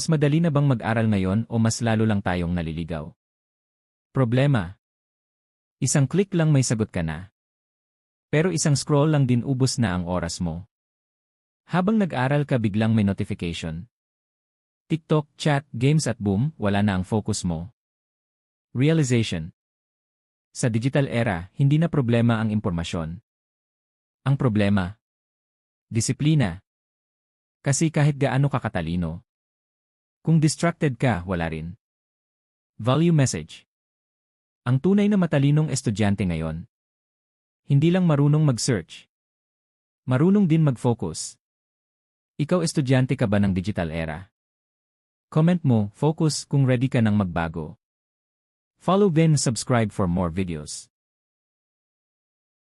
Mas madali na bang mag-aral ngayon o mas lalo lang tayong naliligaw? Problema. Isang click lang may sagot ka na. Pero isang scroll lang din ubos na ang oras mo. Habang nag-aral ka biglang may notification. TikTok, chat, games at boom, wala na ang focus mo. Realization. Sa digital era, hindi na problema ang impormasyon. Ang problema. Disiplina. Kasi kahit gaano ka katalino. Kung distracted ka, wala rin. Value message. Ang tunay na matalinong estudyante ngayon. Hindi lang marunong mag-search. Marunong din mag-focus. Ikaw estudyante ka ba ng digital era? Comment mo, focus kung ready ka nang magbago. Follow then subscribe for more videos.